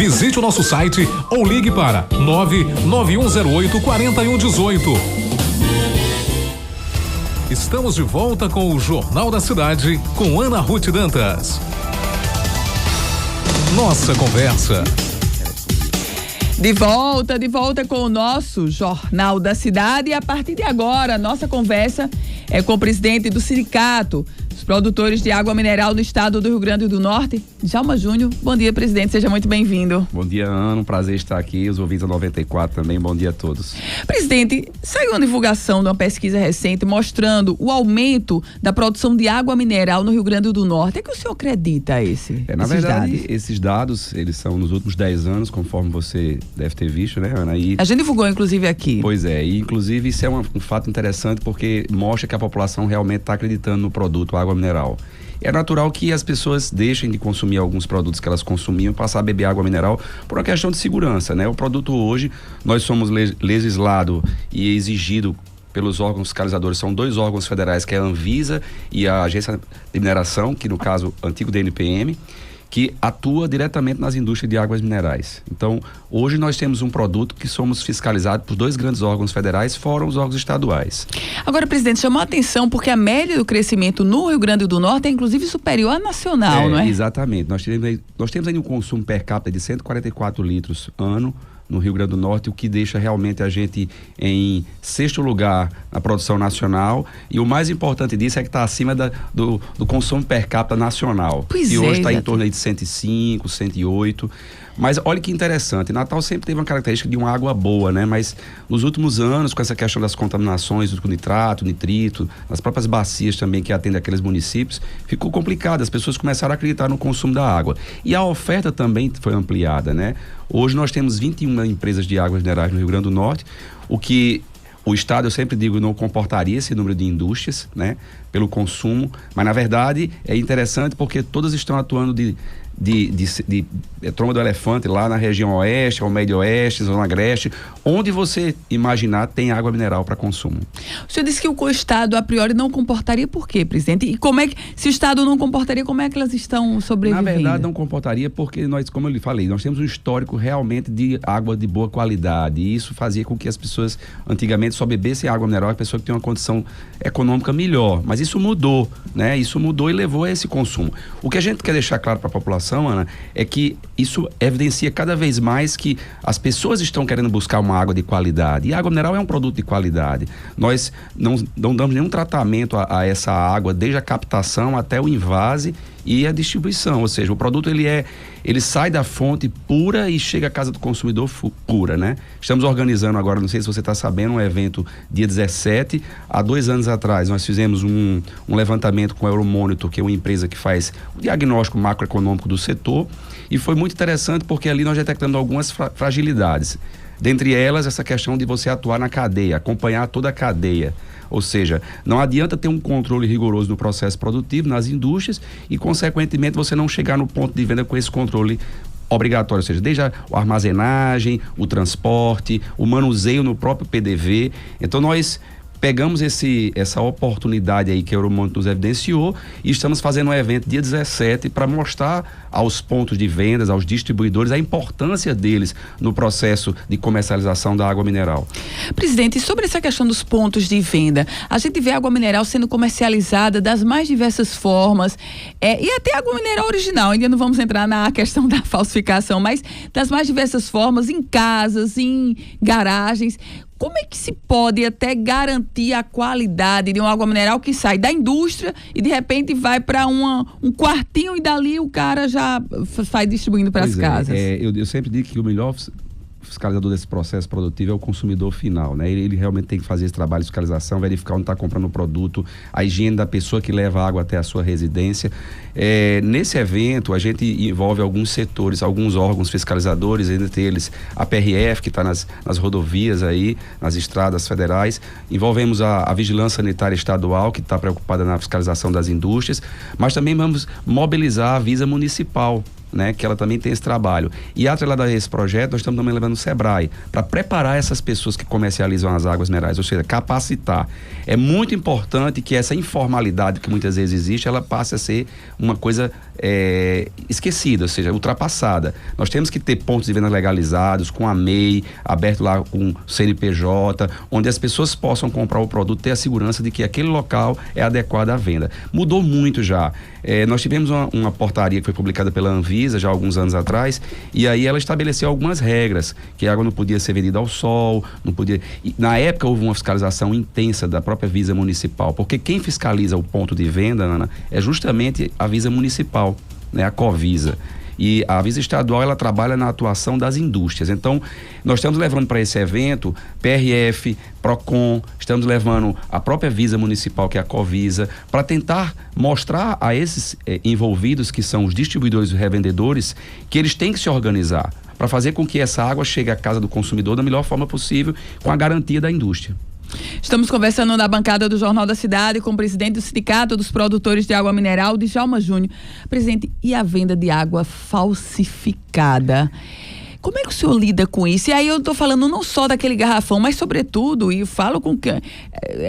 Visite o nosso site ou ligue para 99108-4118. Estamos de volta com o Jornal da Cidade, com Ana Ruth Dantas. Nossa conversa. De volta com o nosso Jornal da Cidade. E a partir de agora, nossa conversa é com o presidente do sindicato dos produtores de água mineral do estado do Rio Grande do Norte, Djalma Júnior. Bom dia, presidente, seja muito bem-vindo. Bom dia, Ana, um prazer estar aqui, os ouvintes da 94 também, bom dia a todos. Presidente, saiu uma divulgação de uma pesquisa recente mostrando o aumento da produção de água mineral no Rio Grande do Norte. É que o senhor acredita na verdade, esses dados, eles são nos últimos 10 anos, conforme você deve ter visto, né, Ana? E a gente divulgou, inclusive, aqui. Pois é, e inclusive isso é um fato interessante porque mostra que a população realmente está acreditando no produto água mineral. É natural que as pessoas deixem de consumir alguns produtos que elas consumiam e passar a beber água mineral por uma questão de segurança, né? O produto hoje, nós somos legislado e exigido pelos órgãos fiscalizadores, são 2 órgãos federais, que é a Anvisa e a Agência de Mineração, que no caso, antigo DNPM, que atua diretamente nas indústrias de águas minerais. Então, hoje nós temos um produto que somos fiscalizados por 2 grandes órgãos federais, fora os órgãos estaduais. Agora, presidente, chamou a atenção porque a média do crescimento no Rio Grande do Norte é inclusive superior à nacional, não é? Exatamente. Nós temos aí um consumo per capita de 144 litros ano no Rio Grande do Norte, o que deixa realmente a gente em 6º lugar na produção nacional, e o mais importante disso é que está acima do consumo per capita nacional, que hoje está em torno aí de 105, 108. Mas olha que interessante, Natal sempre teve uma característica de uma água boa, né? Mas nos últimos anos, com essa questão das contaminações do nitrato, nitrito, as próprias bacias também que atendem aqueles municípios, ficou complicado, as pessoas começaram a acreditar no consumo da água. E a oferta também foi ampliada, né? Hoje nós temos 21 empresas de águas minerais no Rio Grande do Norte, o que o Estado, eu sempre digo, não comportaria esse número de indústrias, né? Pelo consumo, mas na verdade é interessante porque todas estão atuando de Tromba do Elefante, lá na região oeste, ao médio oeste, zona agreste, onde você imaginar tem água mineral para consumo. O senhor disse que o Estado a priori não comportaria, por quê, presidente? E como é que, se o Estado não comportaria, como é que elas estão sobrevivendo? Na verdade não comportaria porque nós, como eu lhe falei, nós temos um histórico realmente de água de boa qualidade, e isso fazia com que as pessoas antigamente só bebessem água mineral, a pessoa que tem uma condição econômica melhor, mas isso mudou, né? Isso mudou e levou a esse consumo. O que a gente quer deixar claro para a população, Ana, é que isso evidencia cada vez mais que as pessoas estão querendo buscar uma água de qualidade, e a água mineral é um produto de qualidade. Nós não damos nenhum tratamento a essa água, desde a captação até o invase e a distribuição, ou seja, o produto ele sai da fonte pura e chega à casa do consumidor pura, né? Estamos organizando agora, não sei se você está sabendo, um evento dia 17, há 2 anos atrás nós fizemos um levantamento com a Euromonitor, que é uma empresa que faz o diagnóstico macroeconômico do setor, e foi muito interessante porque ali nós detectamos algumas fragilidades. Dentre elas, essa questão de você atuar na cadeia, acompanhar toda a cadeia. Ou seja, não adianta ter um controle rigoroso no processo produtivo, nas indústrias, e, consequentemente, você não chegar no ponto de venda com esse controle obrigatório, ou seja, desde a armazenagem, o transporte, o manuseio no próprio PDV. Então, nós pegamos essa oportunidade aí que a Euromonitor nos evidenciou e estamos fazendo um evento dia 17 para mostrar aos pontos de vendas, aos distribuidores, a importância deles no processo de comercialização da água mineral. Presidente, sobre essa questão dos pontos de venda, a gente vê água mineral sendo comercializada das mais diversas formas, e até água mineral original, ainda não vamos entrar na questão da falsificação, mas das mais diversas formas, em casas, em garagens. Como é que se pode até garantir a qualidade de uma água mineral que sai da indústria e de repente vai para um quartinho e dali o cara já sai distribuindo para as casas? Eu sempre digo que o melhor fiscalizador desse processo produtivo é o consumidor final, né? Ele realmente tem que fazer esse trabalho de fiscalização, verificar onde está comprando o produto, a higiene da pessoa que leva a água até a sua residência. Nesse evento, a gente envolve alguns setores, alguns órgãos fiscalizadores, entre eles a PRF, que está nas rodovias aí, nas estradas federais. Envolvemos a Vigilância Sanitária Estadual, que está preocupada na fiscalização das indústrias, mas também vamos mobilizar a Visa Municipal, né, que ela também tem esse trabalho. E atrelado a esse projeto, nós estamos também levando o SEBRAE para preparar essas pessoas que comercializam as águas minerais, ou seja, capacitar. É muito importante que essa informalidade que muitas vezes existe, ela passe a ser uma coisa esquecida, ou seja, ultrapassada. Nós temos que ter pontos de venda legalizados, com a MEI, aberto lá com CNPJ, onde as pessoas possam comprar o produto, ter a segurança de que aquele local é adequado à venda. Mudou muito já. Nós tivemos uma portaria que foi publicada pela Anvisa já há alguns anos atrás, e aí ela estabeleceu algumas regras, que a água não podia ser vendida ao sol, não podia... E, na época houve uma fiscalização intensa da própria Visa Municipal, porque quem fiscaliza o ponto de venda, Ana, é justamente a Visa Municipal, né, a Covisa. E a Visa Estadual, ela trabalha na atuação das indústrias. Então, nós estamos levando para esse evento PRF, PROCON, estamos levando a própria Visa Municipal, que é a Covisa, para tentar mostrar a esses envolvidos, que são os distribuidores e revendedores, que eles têm que se organizar para fazer com que essa água chegue à casa do consumidor da melhor forma possível, com a garantia da indústria. Estamos conversando na bancada do Jornal da Cidade com o presidente do Sindicato dos Produtores de Água Mineral, Djalma Júnior. Presidente, e a venda de água falsificada? Como é que o senhor lida com isso? E aí eu estou falando não só daquele garrafão, mas sobretudo, e falo com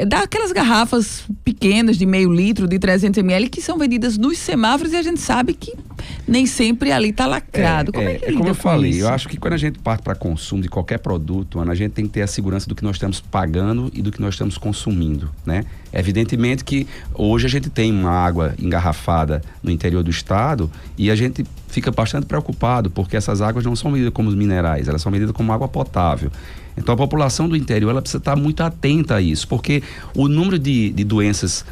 daquelas garrafas pequenas de meio litro, de 300 ml, que são vendidas nos semáforos e a gente sabe que nem sempre ali está lacrado. Como é que lida como eu com falei, isso? eu acho que quando a gente parte para consumo de qualquer produto, Ana, a gente tem que ter a segurança do que nós estamos pagando e do que nós estamos consumindo, né? Evidentemente que hoje a gente tem uma água engarrafada no interior do estado e a gente fica bastante preocupado, porque essas águas não são medidas como os minerais, elas são medidas como água potável. Então a população do interior, ela precisa estar muito atenta a isso, porque o número de doenças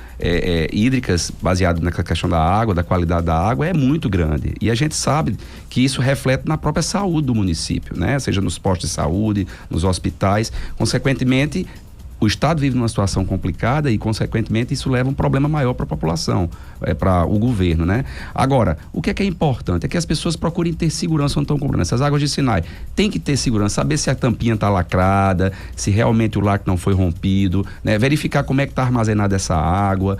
hídricas baseado na questão da água, da qualidade da água, é muito grande. E a gente sabe que isso reflete na própria saúde do município, né? Seja nos postos de saúde, nos hospitais. Consequentemente, o Estado vive numa situação complicada e, consequentemente, isso leva um problema maior para a população, para o governo, né? Agora, o que é importante? É que as pessoas procurem ter segurança onde estão comprando. Essas águas de Sinai tem que ter segurança, saber se a tampinha está lacrada, se realmente o lacre não foi rompido, né? Verificar como é que está armazenada essa água.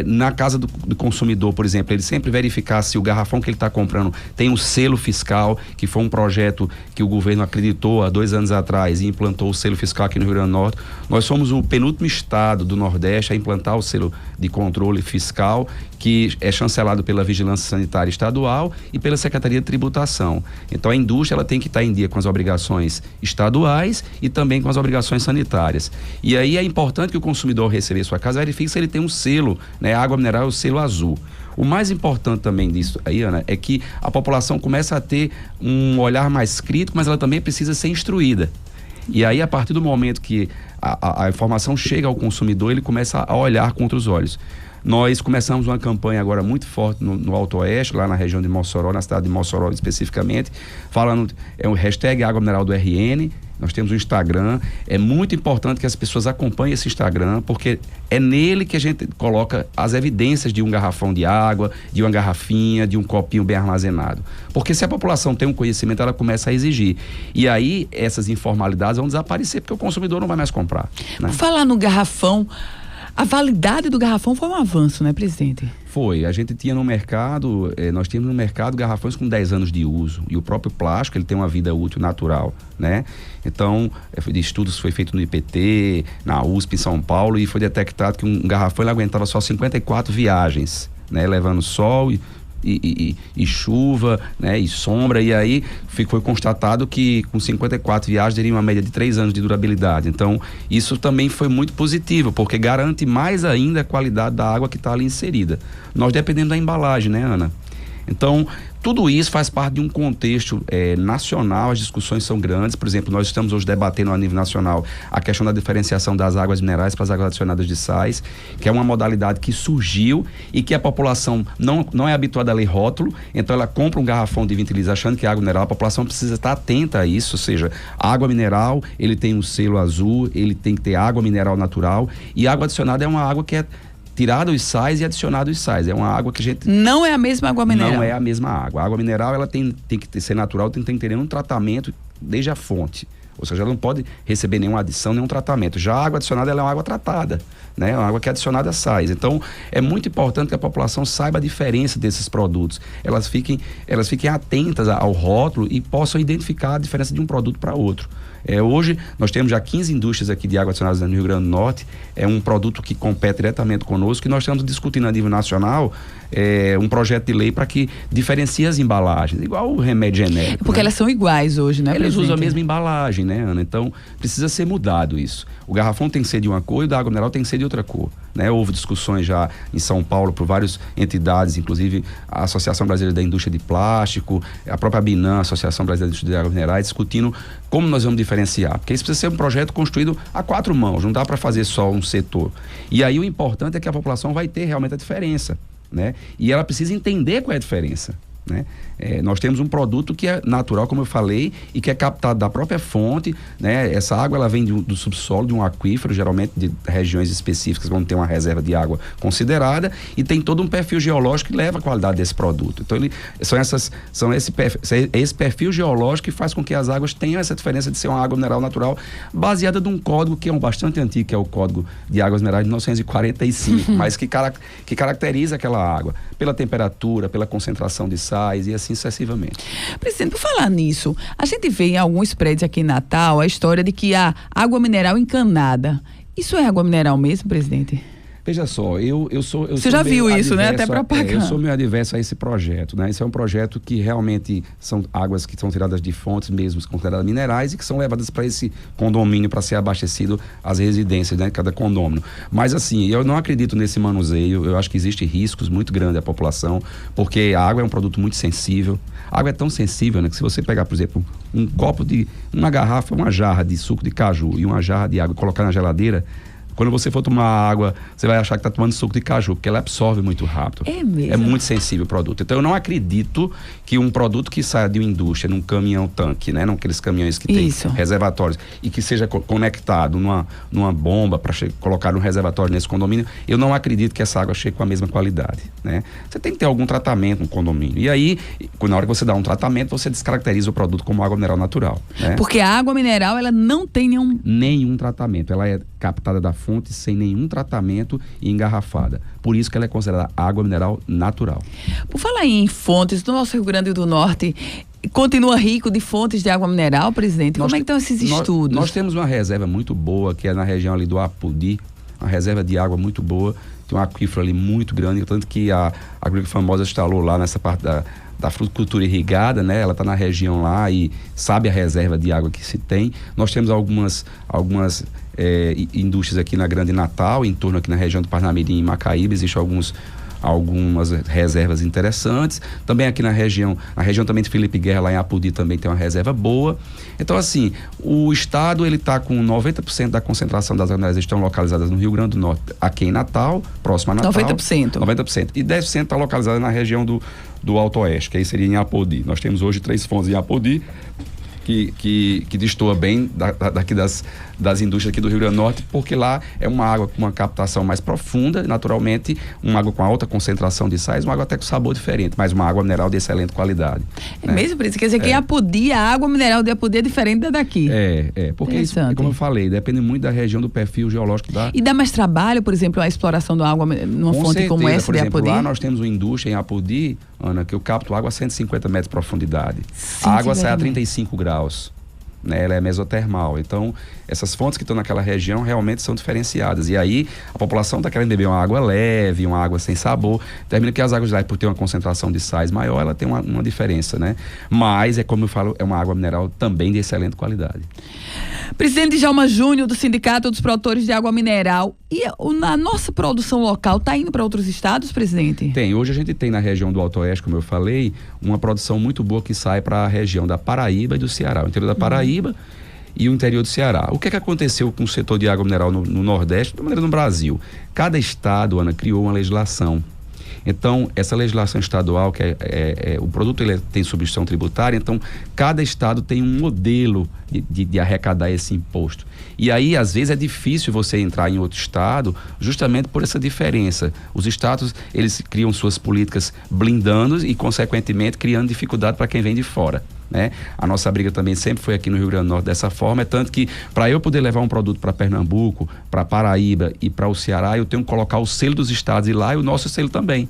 Na casa do consumidor, por exemplo, ele sempre verificar se o garrafão que ele está comprando tem um selo fiscal, que foi um projeto que o governo acreditou há 2 anos atrás e implantou o selo fiscal aqui no Rio Grande do Norte. Nós somos o penúltimo estado do Nordeste a implantar o selo de controle fiscal, que é chancelado pela Vigilância Sanitária Estadual e pela Secretaria de Tributação. Então a indústria, ela tem que estar em dia com as obrigações estaduais e também com as obrigações sanitárias. E aí é importante que o consumidor receber sua casa verifique se ele tem um selo, né? A água mineral é o selo azul. O mais importante também disso aí, Ana, é que a população começa a ter um olhar mais crítico, mas ela também precisa ser instruída. E aí, a partir do momento que a informação chega ao consumidor, ele começa a olhar com outros olhos. Nós começamos uma campanha agora muito forte no Alto Oeste, lá na região de Mossoró, na cidade de Mossoró especificamente, falando, o hashtag Água Mineral do RN. Nós temos o Instagram. É muito importante que as pessoas acompanhem esse Instagram, porque é nele que a gente coloca as evidências de um garrafão de água, de uma garrafinha, de um copinho bem armazenado. Porque se a população tem um conhecimento, ela começa a exigir. E aí, essas informalidades vão desaparecer, porque o consumidor não vai mais comprar, né? Por falar no garrafão, a validade do garrafão foi um avanço, né, presidente? Foi. A gente tinha no mercado, nós tínhamos no mercado garrafões com 10 anos de uso. E o próprio plástico, ele tem uma vida útil natural, né? Então, de estudos foi feito no IPT, na USP em São Paulo, e foi detectado que um garrafão ele aguentava só 54 viagens, né? Levando sol e chuva, né, e sombra, e aí foi constatado que com 54 viagens teria uma média de 3 anos de durabilidade. Então isso também foi muito positivo, porque garante mais ainda a qualidade da água que está ali inserida. Nós dependemos da embalagem, né, Ana? Então tudo isso faz parte de um contexto nacional. As discussões são grandes. Por exemplo, nós estamos hoje debatendo a nível nacional a questão da diferenciação das águas minerais para as águas adicionadas de sais, que é uma modalidade que surgiu e que a população não é habituada a ler rótulo, então ela compra um garrafão de 20 litros achando que é água mineral. A população precisa estar atenta a isso, ou seja, água mineral, ele tem um selo azul, ele tem que ter água mineral natural, e água adicionada é uma água que é tirado os sais e adicionado os sais. É uma água que a gente... Não é a mesma água mineral. Não é a mesma água. A água mineral, ela tem que ser natural, tem que ter um tratamento desde a fonte, Ou seja, ela não pode receber nenhuma adição, nenhum tratamento. Já a água adicionada, ela é uma água tratada, né? É uma água que é adicionada a sais. Então, é muito importante que a população saiba a diferença desses produtos. Elas fiquem atentas ao rótulo e possam identificar a diferença de um produto para outro. Hoje, nós temos já 15 indústrias aqui de água adicionadas no Rio Grande do Norte. É um produto que compete diretamente conosco, e nós estamos discutindo a nível nacional um projeto de lei para que diferencie as embalagens, igual o remédio genérico. Porque elas são iguais hoje, né, Eles usam a mesma embalagem, né, Ana? Então, precisa ser mudado isso. O garrafão tem que ser de uma cor e o da água mineral tem que ser de outra cor, né? Houve discussões já em São Paulo por várias entidades, inclusive a Associação Brasileira da Indústria de Plástico, a própria BINAM, a Associação Brasileira da Indústria de Águas Minerais, discutindo como nós vamos diferenciar. Porque isso precisa ser um projeto construído a 4 mãos, não dá para fazer só um setor. E aí o importante é que a população vai ter realmente a diferença, né? E ela precisa entender qual é a diferença, né? Nós temos um produto que é natural, como eu falei, e que é captado da própria fonte, né? Essa água, ela vem do subsolo, de um aquífero, geralmente de regiões específicas, vão ter uma reserva de água considerada, e tem todo um perfil geológico que leva a qualidade desse produto. Então, esse perfil geológico que faz com que as águas tenham essa diferença de ser uma água mineral natural, baseada num código que é bastante antigo, que é o Código de Águas Minerais de 1945, mas que caracteriza aquela água pela temperatura, pela concentração de sais e assim sucessivamente. Presidente, por falar nisso, a gente vê em alguns prédios aqui em Natal a história de que há água mineral encanada. Isso é água mineral mesmo, presidente? Veja só, Você já viu isso, né? Até propaganda. Eu sou meio adverso a esse projeto, né? Esse é um projeto que realmente são águas que são tiradas de fontes mesmo consideradas minerais e que são levadas para esse condomínio para ser abastecido às residências, né? Cada condomínio. Mas assim, eu não acredito nesse manuseio. Eu acho que existe riscos muito grandes à população, porque a água é um produto muito sensível. A água é tão sensível, né? Que se você pegar, por exemplo, uma garrafa, uma jarra de suco de caju e uma jarra de água e colocar na geladeira, quando você for tomar água, você vai achar que está tomando suco de caju, porque ela absorve muito rápido. É mesmo? É muito sensível o produto. Então, eu não acredito que um produto que saia de uma indústria, num caminhão-tanque, né? Naqueles caminhões que tem reservatórios, e que seja conectado numa bomba para colocar um reservatório nesse condomínio, eu não acredito que essa água chegue com a mesma qualidade, né? Você tem que ter algum tratamento no condomínio. E aí, na hora que você dá um tratamento, você descaracteriza o produto como água mineral natural, né? Porque a água mineral, ela não tem nenhum tratamento. Ela é captada da fonte sem nenhum tratamento e engarrafada. Por isso que ela é considerada água mineral natural. Por falar em fontes, no nosso Rio Grande do Norte, continua rico de fontes de água mineral, presidente? Como é que estão esses estudos? Nós temos uma reserva muito boa, que é na região ali do Apodi, uma reserva de água muito boa, tem um aquífero ali muito grande, tanto que a Agrícola Famosa instalou lá nessa parte da fruticultura irrigada, né? Ela está na região lá e sabe a reserva de água que se tem. Nós temos algumas indústrias aqui na Grande Natal, em torno aqui na região do Parnamirim e Macaíba, existem algumas reservas interessantes. Também aqui na região também de Felipe Guerra, lá em Apodi, também tem uma reserva boa. Então, assim, o estado, ele está com 90% da concentração das águas minerais estão localizadas no Rio Grande do Norte, aqui em Natal, próximo a Natal. 90%. E 10% está localizada na região do Alto Oeste, que aí seria em Apodi. Nós temos hoje 3 fontes em Apodi, que destoa bem daqui das indústrias aqui do Rio Grande do Norte, porque lá é uma água com uma captação mais profunda, naturalmente, uma água com alta concentração de sais, uma água até com sabor diferente, mas uma água mineral de excelente qualidade. É mesmo, por isso quer dizer que em Apodi, a água mineral de Apodi é diferente da daqui. Porque isso, como eu falei, depende muito da região, do perfil geológico da... E dá mais trabalho, por exemplo, a exploração da água numa fonte como essa por de exemplo, Apodi? Lá nós temos uma indústria em Apodi, Ana, que eu capto água a 150 metros de profundidade. A água sai a 35 graus. Né, ela é mesotermal. Então, essas fontes que estão naquela região realmente são diferenciadas. E aí, a população está querendo beber uma água leve, uma água sem sabor. Termina que as águas de lá, por ter uma concentração de sais maior, ela tem uma diferença, né? Mas, como eu falo, é uma água mineral também de excelente qualidade. Presidente Djalma Júnior, do Sindicato dos Produtores de Água Mineral. E a nossa produção local está indo para outros estados, presidente? Tem. Hoje a gente tem na região do Alto Oeste, como eu falei, uma produção muito boa que sai para a região da Paraíba e do Ceará. O interior da Paraíba e o interior do Ceará. O que é que aconteceu com o setor de água mineral no Nordeste, de maneira no Brasil? Cada estado, Ana, criou uma legislação. Então, essa legislação estadual, que o produto ele tem substituição tributária, então cada estado tem um modelo de arrecadar esse imposto. E aí, às vezes, é difícil você entrar em outro estado justamente por essa diferença. Os estados, eles criam suas políticas blindando e, consequentemente, criando dificuldade para quem vem de fora, né? A nossa briga também sempre foi aqui no Rio Grande do Norte dessa forma, é tanto que para eu poder levar um produto para Pernambuco, para Paraíba e para o Ceará, eu tenho que colocar o selo dos estados e lá e o nosso selo também.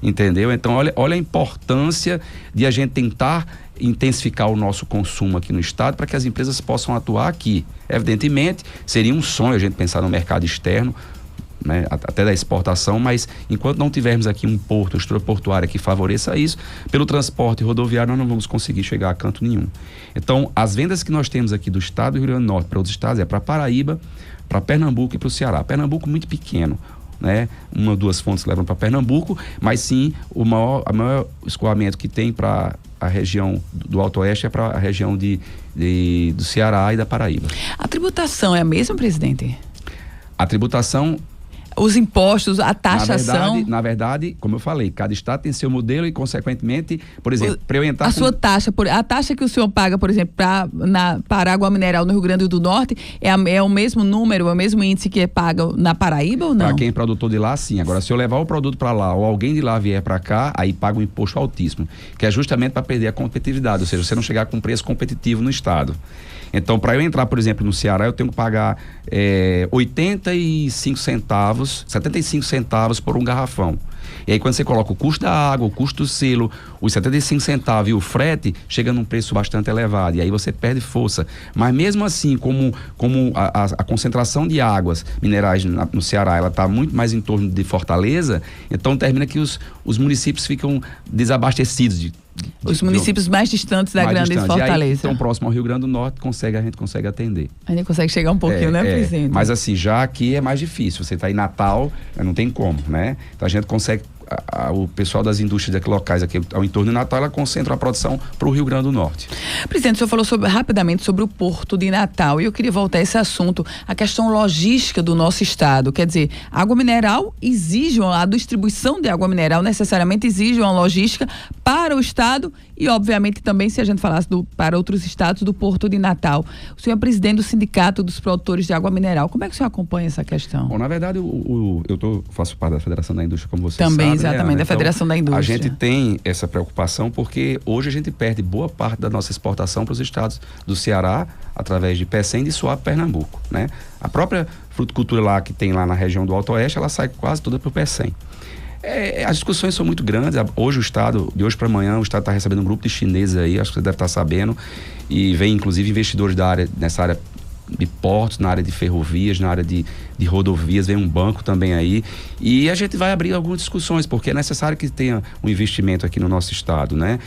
Entendeu? Então, olha a importância de a gente tentar intensificar o nosso consumo aqui no estado para que as empresas possam atuar aqui. Evidentemente, seria um sonho a gente pensar no mercado externo, né, até da exportação, mas enquanto não tivermos aqui um porto, uma estrutura portuária que favoreça isso, pelo transporte rodoviário nós não vamos conseguir chegar a canto nenhum. Então, as vendas que nós temos aqui do estado do Rio Grande do Norte para outros estados é para Paraíba, para Pernambuco e para o Ceará. Pernambuco muito pequeno, né? Uma ou duas fontes levam para Pernambuco, mas sim o maior escoamento que tem para a região do Alto Oeste é para a região do Ceará e da Paraíba. A tributação é a mesma, presidente? A tributação... Os impostos, a taxação... Na verdade, como eu falei, cada estado tem seu modelo e, consequentemente, por exemplo, para eu entrar... Sua taxa, a taxa que o senhor paga, por exemplo, para água mineral no Rio Grande do Norte, é o mesmo número, é o mesmo índice que é pago na Paraíba ou não? Para quem é produtor de lá, sim. Agora, se eu levar o produto para lá ou alguém de lá vier para cá, aí paga um imposto altíssimo, que é justamente para perder a competitividade, ou seja, você não chegar com um preço competitivo no estado. Então, para eu entrar, por exemplo, no Ceará, eu tenho que pagar 85 centavos, 75 centavos por um garrafão. E aí, quando você coloca o custo da água, o custo do selo, os 75 centavos e o frete, chega num preço bastante elevado. E aí você perde força. Mas mesmo assim, como a concentração de águas minerais no Ceará, ela está muito mais em torno de Fortaleza, então termina que os municípios ficam desabastecidos os municípios mais distantes da grande Fortaleza. E aí, tão próximo ao Rio Grande do Norte, a gente consegue atender. A gente consegue chegar um pouquinho, né, presidente? Mas assim, já aqui é mais difícil. Você está em Natal, não tem como, né? Então a gente consegue... o pessoal das indústrias aqui locais aqui ao entorno de Natal, ela concentra a produção para o Rio Grande do Norte. Presidente, o senhor falou rapidamente sobre o Porto de Natal e eu queria voltar a esse assunto, a questão logística do nosso estado. Quer dizer, a água mineral a distribuição de água mineral necessariamente exige uma logística para o estado e, obviamente, também, se a gente falasse para outros estados, do Porto de Natal. O senhor é presidente do Sindicato dos Produtores de Água Mineral. Como é que o senhor acompanha essa questão? Bom, na verdade, faço parte da Federação da Indústria, como você também, sabe. Exatamente, da Federação da Indústria. A gente tem essa preocupação porque hoje a gente perde boa parte da nossa exportação para os estados do Ceará, através de Pecém e de Suape, Pernambuco, né? A própria fruticultura lá que tem lá na região do Alto Oeste, ela sai quase toda para o Pecém. As discussões são muito grandes. Hoje o estado, de hoje para amanhã, o estado está recebendo um grupo de chineses aí, acho que você deve estar sabendo, e vem inclusive investidores nessa área de portos, na área de ferrovias, na área de rodovias, vem um banco também aí, e a gente vai abrir algumas discussões, porque é necessário que tenha um investimento aqui no nosso estado, né?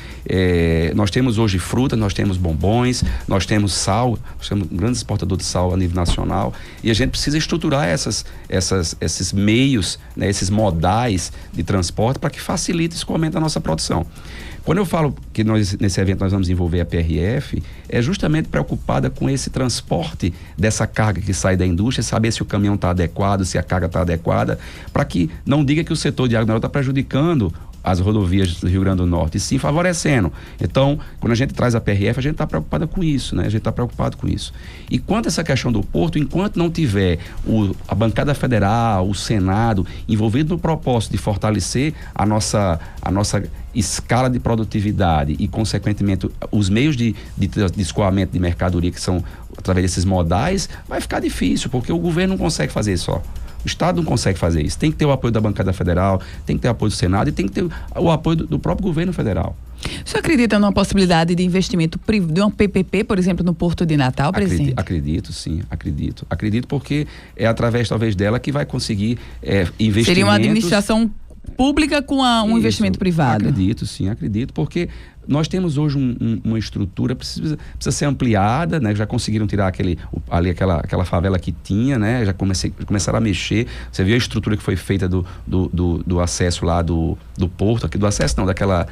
Nós temos hoje fruta, nós temos bombons, nós temos sal, nós temos um grande exportador de sal a nível nacional, e a gente precisa estruturar esses meios, né, esses modais de transporte para que facilite esse aumento da nossa produção. Quando eu falo que nesse evento nós vamos envolver a PRF, é justamente preocupada com esse transporte dessa carga que sai da indústria, saber se o caminhão está adequado, se a carga está adequada, para que não diga que o setor de água mineral está prejudicando as rodovias do Rio Grande do Norte, e sim favorecendo. Então, quando a gente traz a PRF, a gente está preocupada com isso, né? A gente está preocupado com isso. E quanto a essa questão do porto, enquanto não tiver a bancada federal, o Senado, envolvido no propósito de fortalecer a nossa escala de produtividade e, consequentemente, os meios de escoamento de mercadoria que são através desses modais, vai ficar difícil, porque o governo não consegue fazer isso só. O Estado não consegue fazer isso. Tem que ter o apoio da bancada federal, tem que ter o apoio do Senado e tem que ter o apoio do próprio governo federal. O senhor acredita numa possibilidade de investimento de uma PPP, por exemplo, no Porto de Natal, presidente? Acredito, sim, acredito. Acredito porque é através, talvez, dela que vai conseguir investimentos... Seria uma administração pública com um investimento privado? Acredito, sim, acredito, porque nós temos hoje uma estrutura, precisa ser ampliada, né? Já conseguiram tirar aquela favela que tinha, né? Já começaram a mexer. Você viu a estrutura que foi feita do acesso lá do porto, aqui do acesso não, aquela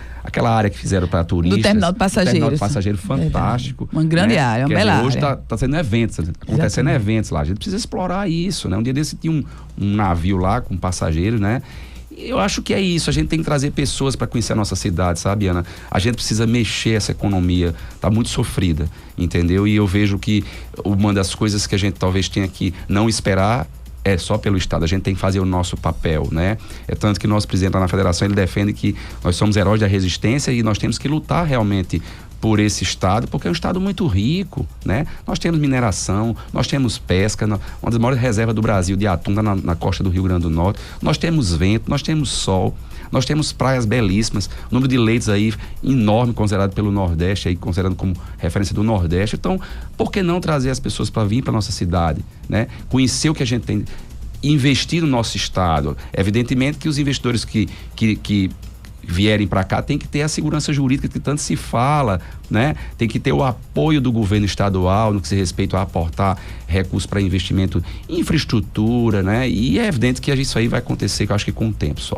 área que fizeram para turistas. Do terminal de passageiros. Terminal de passageiro fantástico. Uma grande área, uma bela área. Hoje está sendo eventos, acontecendo eventos lá. A gente precisa explorar isso, né? Um dia desse tinha um navio lá com passageiros, né? Eu acho que é isso, a gente tem que trazer pessoas para conhecer a nossa cidade, sabe, Ana? A gente precisa mexer essa economia, tá muito sofrida, entendeu? E eu vejo que uma das coisas que a gente talvez tenha que não esperar é só pelo Estado, a gente tem que fazer o nosso papel, né? É tanto que o nosso presidente lá na federação, ele defende que nós somos heróis da resistência e nós temos que lutar realmente por esse estado, porque é um estado muito rico, né? Nós temos mineração, nós temos pesca, uma das maiores reservas do Brasil de atum na costa do Rio Grande do Norte, nós temos vento, nós temos sol, nós temos praias belíssimas, número de leitos aí enorme, considerado pelo Nordeste, aí considerando como referência do Nordeste. Então, por que não trazer as pessoas para vir para nossa cidade, né? Conhecer o que a gente tem, investir no nosso estado. Evidentemente que os investidores que vierem para cá tem que ter a segurança jurídica que tanto se fala, né? Tem que ter o apoio do governo estadual no que se respeita a aportar recursos para investimento em infraestrutura, né? E é evidente que isso aí vai acontecer, que eu acho que com o tempo só.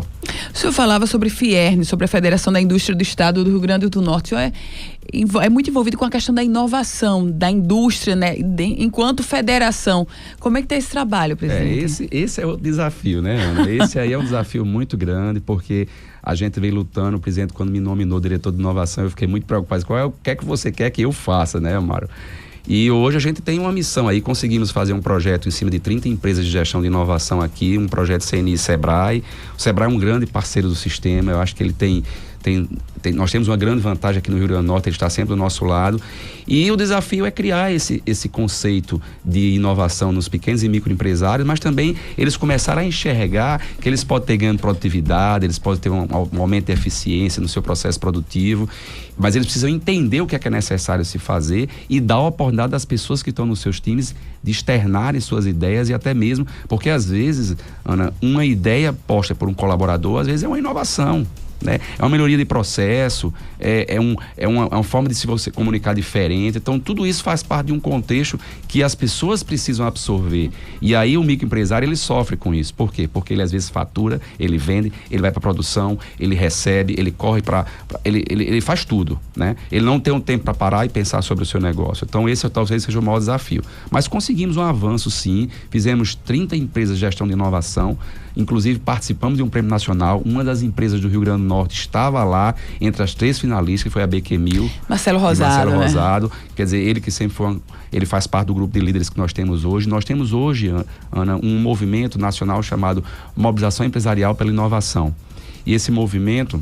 O senhor falava sobre FIERN, sobre a Federação da Indústria do Estado do Rio Grande do Norte. O senhor é muito envolvido com a questão da inovação, da indústria, né? Enquanto federação. Como é que está esse trabalho, presidente? Esse é o desafio, né, Ana? Esse aí é um desafio muito grande, porque a gente vem lutando. O presidente, quando me nominou diretor de inovação, eu fiquei muito preocupado. O que é que você quer que eu faça, né, Mário? E hoje a gente tem uma missão aí, conseguimos fazer um projeto em cima de 30 empresas de gestão de inovação aqui, um projeto CNI e Sebrae. O Sebrae é um grande parceiro do sistema, eu acho que ele nós temos uma grande vantagem aqui no Rio Grande do Norte, ele está sempre do nosso lado. E o desafio é criar esse conceito de inovação nos pequenos e microempresários, mas também eles começarem a enxergar que eles podem ter ganho de produtividade, eles podem ter um aumento de eficiência no seu processo produtivo, mas eles precisam entender o que é necessário se fazer e dar a oportunidade das pessoas que estão nos seus times de externarem suas ideias, e até mesmo, porque às vezes, Ana, uma ideia posta por um colaborador, às vezes é uma inovação, né? É uma melhoria de processo, é uma forma de se você comunicar diferente. Então tudo isso faz parte de um contexto que as pessoas precisam absorver, e aí o microempresário ele sofre com isso. Por quê? Porque ele às vezes fatura, ele vende, ele vai para a produção, ele recebe, ele corre ele faz tudo, né? Ele não tem um tempo para parar e pensar sobre o seu negócio. Então esse talvez seja o maior desafio, mas conseguimos um avanço sim, fizemos 30 empresas de gestão de inovação, inclusive participamos de um prêmio nacional. Uma das empresas do Rio Grande do Norte estava lá entre as 3 finalistas, que foi a BQ1000. Marcelo Rosado, quer dizer, ele que sempre foi, ele faz parte do grupo de líderes que nós temos hoje. Nós temos hoje, Ana, um movimento nacional chamado Mobilização Empresarial pela Inovação. E esse movimento,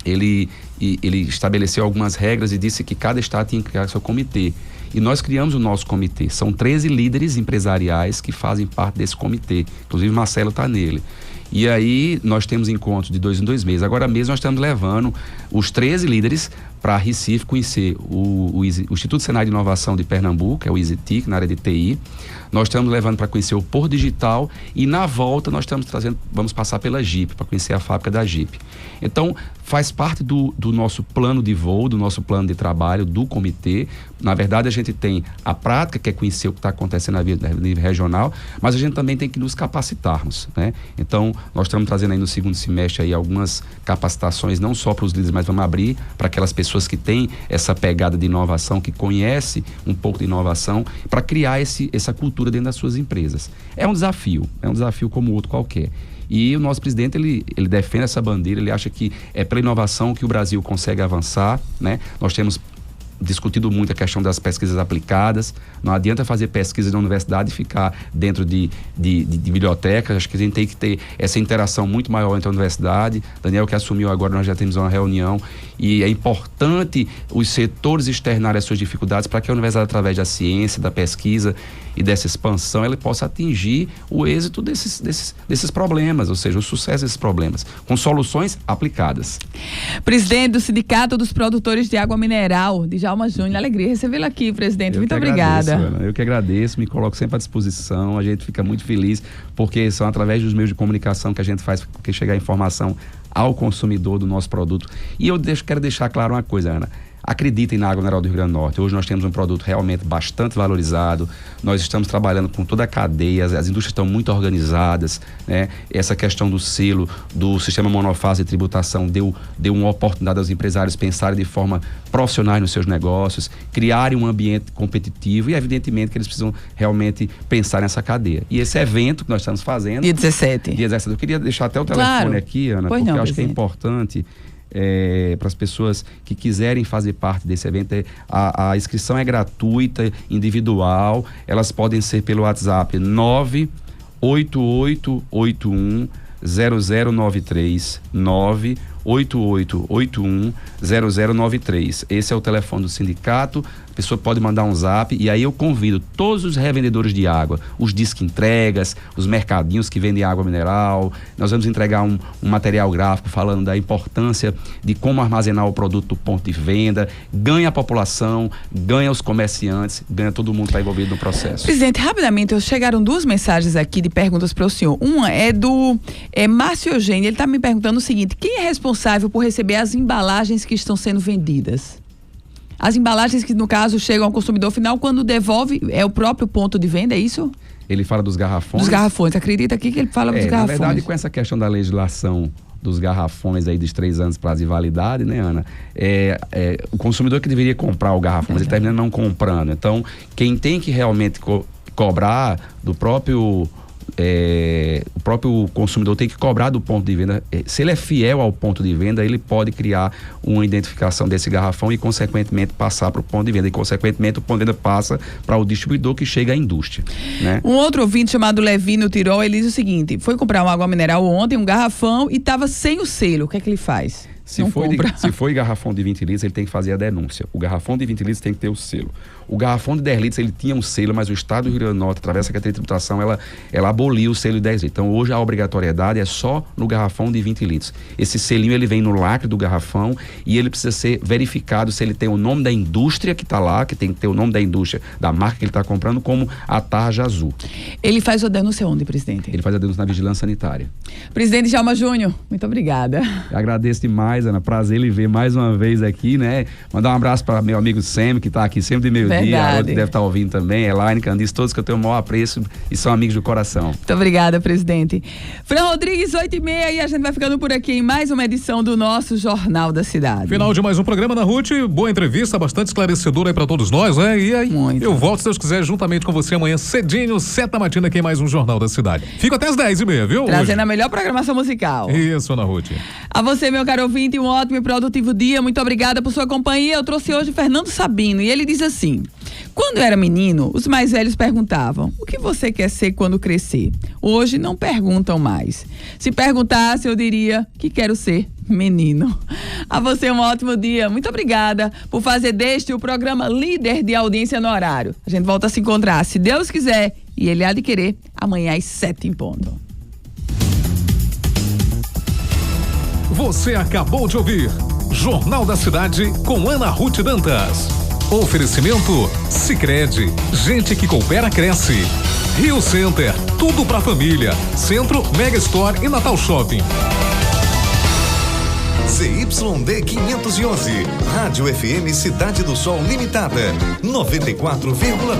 ele estabeleceu algumas regras e disse que cada estado tinha que criar seu comitê. E nós criamos o nosso comitê. São 13 líderes empresariais que fazem parte desse comitê. Inclusive Marcelo está nele. E aí nós temos encontros de 2 em 2 meses. Agora mesmo nós estamos levando os 13 líderes para Recife conhecer o Instituto Senai de Inovação de Pernambuco, que é o ISITIC, na área de TI. Nós estamos levando para conhecer o Porto Digital, e na volta nós estamos vamos passar pela Jeep, para conhecer a fábrica da Jeep. Então, faz parte do nosso plano de voo, do nosso plano de trabalho, do comitê. Na verdade, a gente tem a prática, que é conhecer o que está acontecendo a nível regional, mas a gente também tem que nos capacitarmos, né? Então, nós estamos trazendo aí no segundo semestre aí algumas capacitações, não só para os líderes, mas vamos abrir para aquelas pessoas que têm essa pegada de inovação, que conhecem um pouco de inovação, para criar essa cultura dentro das suas empresas. É um desafio como outro qualquer. E o nosso presidente, ele defende essa bandeira, ele acha que é pela inovação que o Brasil consegue avançar, né? Nós temos discutido muito a questão das pesquisas aplicadas. Não adianta fazer pesquisa na universidade e ficar dentro de bibliotecas. Acho que a gente tem que ter essa interação muito maior entre a universidade. Daniel, que assumiu agora, nós já temos uma reunião, e é importante os setores externarem as suas dificuldades para que a universidade, através da ciência, da pesquisa e dessa expansão, ela possa atingir o êxito desses problemas, ou seja, o sucesso desses problemas, com soluções aplicadas. Presidente do Sindicato dos Produtores de Água Mineral, Djalma Júnior, alegria recebê-lo aqui, presidente. Muito obrigada. Ana, eu que agradeço, me coloco sempre à disposição, a gente fica muito feliz, porque são através dos meios de comunicação que a gente faz que chegar a informação ao consumidor do nosso produto. E eu quero deixar claro uma coisa, Ana. Acreditem na Água Mineral do Rio Grande do Norte. Hoje nós temos um produto realmente bastante valorizado. Nós estamos trabalhando com toda a cadeia, as indústrias estão muito organizadas, né? Essa questão do selo, do sistema monofase de tributação deu uma oportunidade aos empresários pensarem de forma profissional nos seus negócios, criarem um ambiente competitivo, e evidentemente que eles precisam realmente pensar nessa cadeia. E esse evento que nós estamos fazendo... Dia 17. Eu queria deixar até o telefone aqui, Ana, porque eu acho que é importante... para as pessoas que quiserem fazer parte desse evento. A inscrição é gratuita, individual. Elas podem ser pelo WhatsApp 988810093, 88810093. Esse é o telefone do sindicato. A pessoa pode mandar um zap e aí eu convido todos os revendedores de água, os disque entregas, os mercadinhos que vendem água mineral. Nós vamos entregar um material gráfico falando da importância de como armazenar o produto do ponto de venda. Ganha a população, ganha os comerciantes, ganha todo mundo que está envolvido no processo. Presidente, rapidamente, chegaram 2 mensagens aqui de perguntas para o senhor. Uma é do Márcio Eugênio. Ele está me perguntando o seguinte: quem é responsável por receber as embalagens que estão sendo vendidas? As embalagens que, no caso, chegam ao consumidor final, quando devolve, é o próprio ponto de venda, é isso? Ele fala dos garrafões? Dos garrafões. Acredita aqui que ele fala dos garrafões. Na verdade, com essa questão da legislação dos garrafões aí dos 3 anos prazo de validade, né, Ana? O consumidor que deveria comprar o garrafão, mas ele termina não comprando. Então, quem tem que realmente cobrar do próprio... o próprio consumidor tem que cobrar do ponto de venda. Se ele é fiel ao ponto de venda, ele pode criar uma identificação desse garrafão e, consequentemente, passar para o ponto de venda. E, consequentemente, o ponto de venda passa para o distribuidor, que chega à indústria, né? Um outro ouvinte chamado Levi, no Tirol, ele diz o seguinte: foi comprar uma água mineral ontem, um garrafão, e estava sem o selo. O que é que ele faz? Se foi garrafão de 20 litros, ele tem que fazer a denúncia. O garrafão de 20 litros tem que ter o selo. O garrafão de 10 litros, ele tinha um selo, mas o Estado do Rio Grande do Norte, através da Secretaria de Tributação, ela aboliu o selo de 10 litros. Então, hoje, a obrigatoriedade é só no garrafão de 20 litros. Esse selinho, ele vem no lacre do garrafão e ele precisa ser verificado se ele tem o nome da indústria que está lá, que tem que ter o nome da indústria, da marca que ele está comprando, como a tarja azul. Ele faz a denúncia onde, presidente? Ele faz a denúncia na Vigilância Sanitária. Presidente Djalma Júnior, muito obrigada. Eu agradeço demais, Ana. Prazer lhe ver mais uma vez aqui, né? Mandar um abraço para meu amigo Semi, que está aqui sempre de meio-dia. A outra que deve estar ouvindo também, Elaine, Candice, todos que eu tenho o maior apreço e são amigos do coração. Muito obrigada, presidente. Fran Rodrigues, 8h30, e a gente vai ficando por aqui em mais uma edição do nosso Jornal da Cidade. Final de mais um programa, Ana Ruth. Boa entrevista, bastante esclarecedora aí para todos nós, né? E aí, eu volto, se Deus quiser, juntamente com você amanhã cedinho, 7 da matina, aqui em mais um Jornal da Cidade. Fico até as 10h30, viu? Trazendo a melhor programação musical. Isso, Ana Ruth. A você, meu caro ouvinte, um ótimo e produtivo dia. Muito obrigada por sua companhia. Eu trouxe hoje Fernando Sabino e ele diz assim: quando era menino, os mais velhos perguntavam: o que você quer ser quando crescer? Hoje não perguntam mais. Se perguntasse, eu diria que quero ser menino. A você um ótimo dia. Muito obrigada por fazer deste o programa líder de audiência no horário. A gente volta a se encontrar, se Deus quiser, e Ele há de querer, amanhã às 7 em ponto. Você acabou de ouvir Jornal da Cidade com Ana Ruth Dantas. Oferecimento Sicredi, gente que coopera cresce. Rio Center, tudo pra família. Centro, Mega Store e Natal Shopping. ZYD 511, Rádio FM Cidade do Sol Limitada, 94,3.